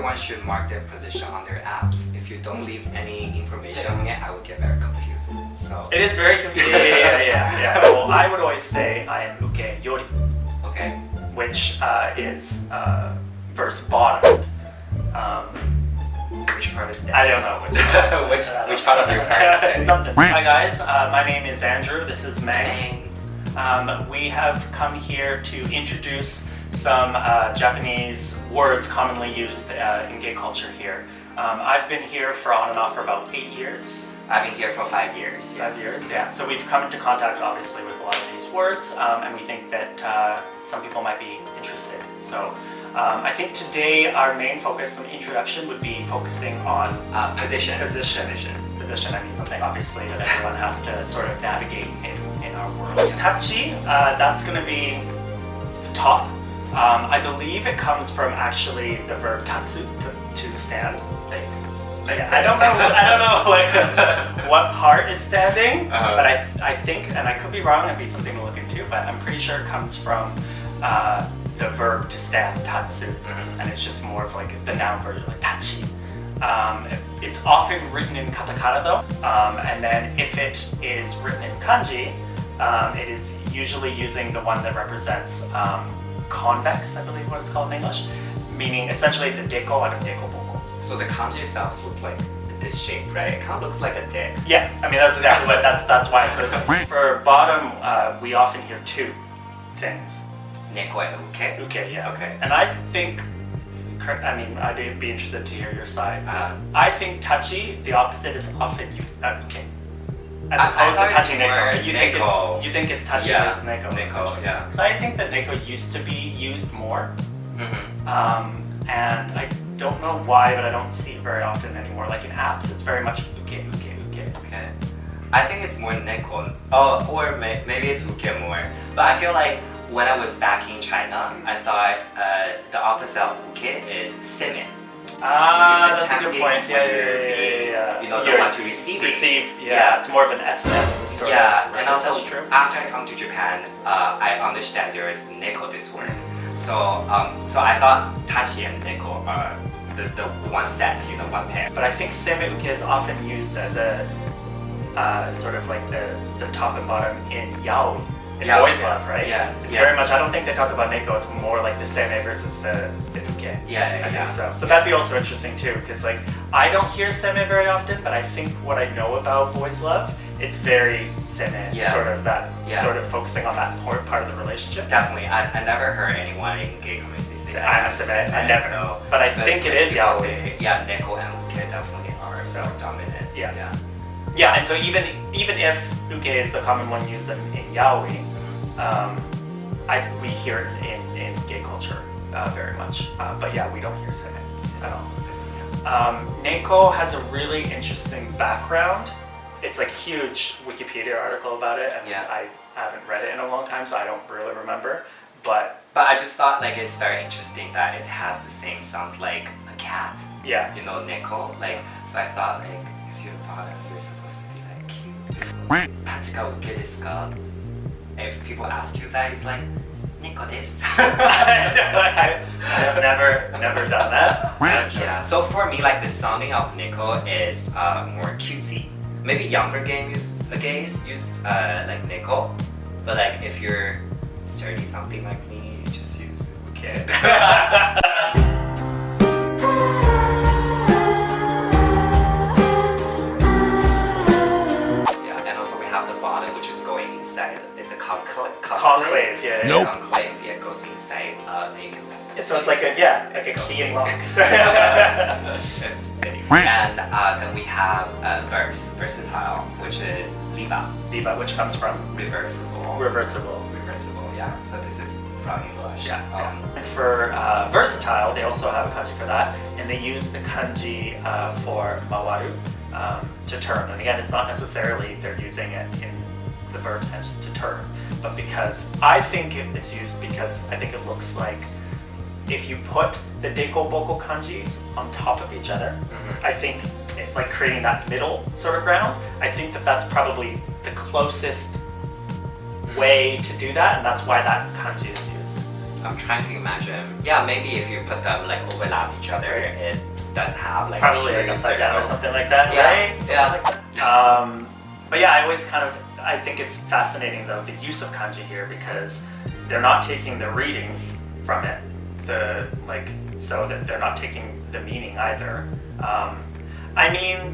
everyone should mark their position on their apps. If you don't leave any information on it, I would get very confused. So It is very confusing. Yeah. Well, I would always say I am uke yori, okay. which is verse bottom. Which part is that? I don't know which part of your part? Hi guys, my name is Andrew. This is Mang. We have come here to introduce some Japanese words commonly used in gay culture here. I've been here for on and off for about 8 years. I've been here for 5 years. 5 years, yeah. So we've come into contact obviously with a lot of these words, and we think that some people might be interested. So I think today our main focus, some introduction, would be focusing on Position. Position, I mean something obviously that everyone has to sort of navigate in our world. Yeah. Tachi, that's going to be the top. I believe it comes from actually the verb tatsu, to stand. I don't know like what part is standing, but I think, and I could be wrong, it'd be something to look into, but I'm pretty sure it comes from the verb to stand, tatsu, and it's just more of like the noun version, like tachi. It's often written in katakana though, and then if it is written in kanji, it is usually using the one that represents convex, I believe what it's called in English, meaning essentially the deko out of deko boko. So the kanji itself looks like this shape, right? It kind of looks like a dick. Yeah, I mean that's exactly what that's why. So for bottom, we often hear two things. Neko and uke. Uke, yeah. Okay. And I think, I mean, I'd be interested to hear your side. I think tachi, the opposite, is often uke, as opposed to tachi neko. You think it's tachi versus neko. Neko, yeah. So I think that neko used to be used more, and I don't know why, but I don't see it very often anymore. Like in apps, it's very much uke. Okay. I think it's more neko. Oh, or maybe it's uke more. But I feel like when I was back in China, I thought the opposite of uke is seme. That's a good point. Yeah. You know, the one to receive it. Yeah. It's more of an S&M sort of. Yeah, and also that's true. after I come to Japan, I understand there is neko this word. So I thought tachi and neko are the one set, you know, one pair. But I think seme uke is often used as a sort of like the top and bottom in yaoi. In boys love, right? Yeah. It's very much, I don't think they talk about neko, it's more like the seme versus the uke. I think so. So that'd be also interesting too, because like, I don't hear seme very often, but I think what I know about boys love, it's very seme, sort of that, sort of focusing on that part of the relationship. Definitely, I never heard anyone in gay community say I'm a seme, I never know. But I think it is yaoi. Yeah, neko and uke definitely are more dominant. Yeah, and so even if uke is the common one used in yaoi, we hear it in gay culture very much. But yeah, we don't hear seme at all. Neko has a really interesting background. It's like a huge Wikipedia article about it, and I haven't read it in a long time, so I don't really remember. But I just thought like it's very interesting that it has the same sounds like a cat. Yeah. You know, neko. Like, so I thought like if you're bottom, you're supposed to be like cute. Tachi ga uke desu ka? If people ask you that, it's like neko desu. I have never done that. Yeah. So for me, like the sounding of neko is more cutesy. Maybe younger gays use like neko, but like if you're 30 something like me, you just use uke. And also we have the bottom, which is going inside. It's a conclave. Conclave, Nope. Conclave, goes inside. So it's like a key and lock. It's pretty. And then we have versatile, which is riba, which comes from reversible. Yeah. So this is from English. And for versatile, they also have a kanji for that, and they use the kanji for mawaru, to turn. And again, it's not necessarily they're using it in the verb sense to turn, but because I think it's used because I think it looks like if you put the deko boko kanjis on top of each other, I think like creating that middle sort of ground, I think that's probably the closest way to do that, and that's why that kanji is used. I'm trying to imagine. Yeah, maybe if you put them like overlap each other, it does have like Probably like two upside down or circles. something like that, Yeah, right? Something yeah. like that. But yeah, I think it's fascinating though, the use of kanji here, because they're not taking the reading from it, so that they're not taking the meaning either. I mean,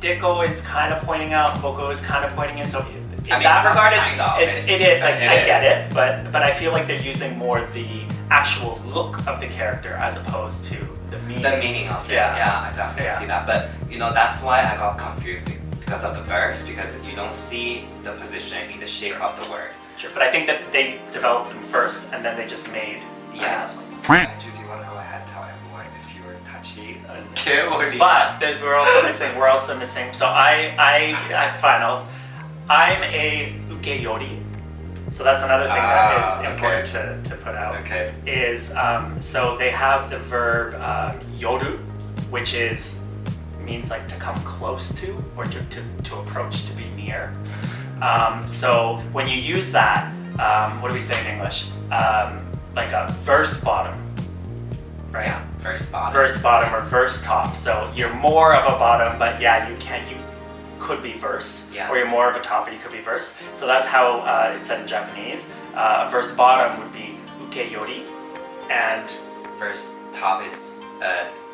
Neko is kind of pointing out, Boko is kind of pointing in, so in that regard, I get it, but I feel like they're using more the actual look of the character as opposed to the meaning. The meaning of it. Yeah, I definitely see that. But you know, that's why I got confused because of the verse, because you don't see the position in the shape of the word. Sure, but I think that they developed them first and then they just made. Andrew, do you want to go ahead and tell everyone if you were Tachi too or Riba? But we're also missing. So I'm a ukeyori. So that's another thing that is important to put out. Okay. Is so they have the verb yoru, which means like to come close to, or to approach, to be near. So when you use that, what do we say in English? Like a verse bottom, right? Yeah, verse bottom. Verse bottom or verse top. So you're more of a bottom, but yeah, you could be verse, or you're more of a top, but you could be verse. So that's how it's said in Japanese. Verse bottom would be ukeyori, and verse top is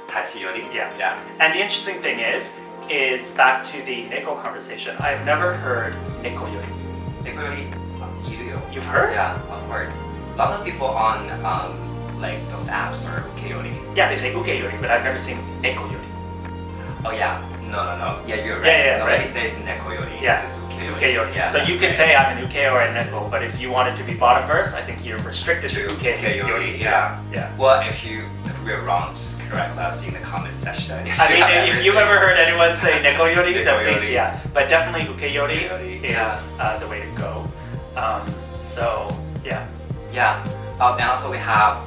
tachiyori. Yeah. And the interesting thing is back to the Neko conversation. I've never heard nekoyori. Nekoyori iru yo. You've heard? Yeah, of course. A lot of people on like those apps are ukeyori. Yeah, they say ukeyori, but I've never seen nekoyori. Oh yeah, no. Yeah, you're right. Yeah, Nobody right. says nekoyori. Yeah, It's ukeyori. ukeyori. Yeah, so you can say I'm an uke or a neko, but if you wanted to be bottom verse, I think you're restricted to ukeyori. Yeah. Yeah. Well, if we're wrong, just correct us in the comment section. I mean, if you've ever heard anyone say nekoyori, then Nekoyori. please, yeah. But definitely ukeyori Ukeyori, is the way to go. So yeah. Yeah. And also we have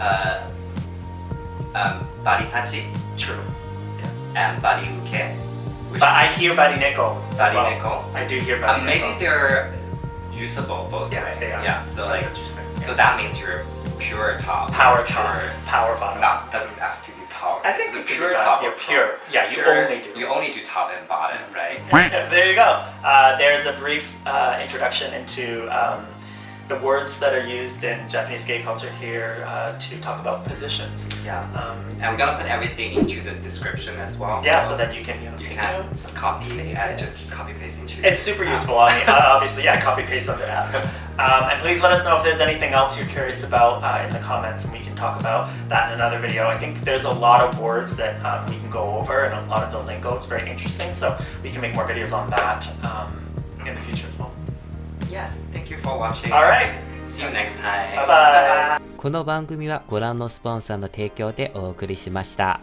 bari tachi True. Yes. and bari uke. But I hear bari neko as Bari well. neko. I do hear bari neko. Maybe they're usable both Yeah, ways. they are. Yeah. So that's like, interesting. so that means you're pure top. Power or top, power bottom. Not doesn't have to be power. I think it's it the could pure be top. You're or pure. Yeah, you pure, only do. You only do top and bottom, right? There you go. There's a brief introduction into the words that are used in Japanese gay culture here to talk about positions. Yeah. And we're gonna put everything into the description as well. Yeah, so then you can you take can notes, copy save and it. just copy paste into. It's super useful. I mean, obviously, yeah, copy paste other apps. And please let us know if there's anything else you're curious about in the comments, and we can talk about that in another video. I think there's a lot of words that we can go over, and a lot of the lingo is very interesting, so we can make more videos on that in the future as well. Yes. Thank you for watching. All right. See you next time. Bye bye. この番組はご覧のスポンサーの提供でお送りしました。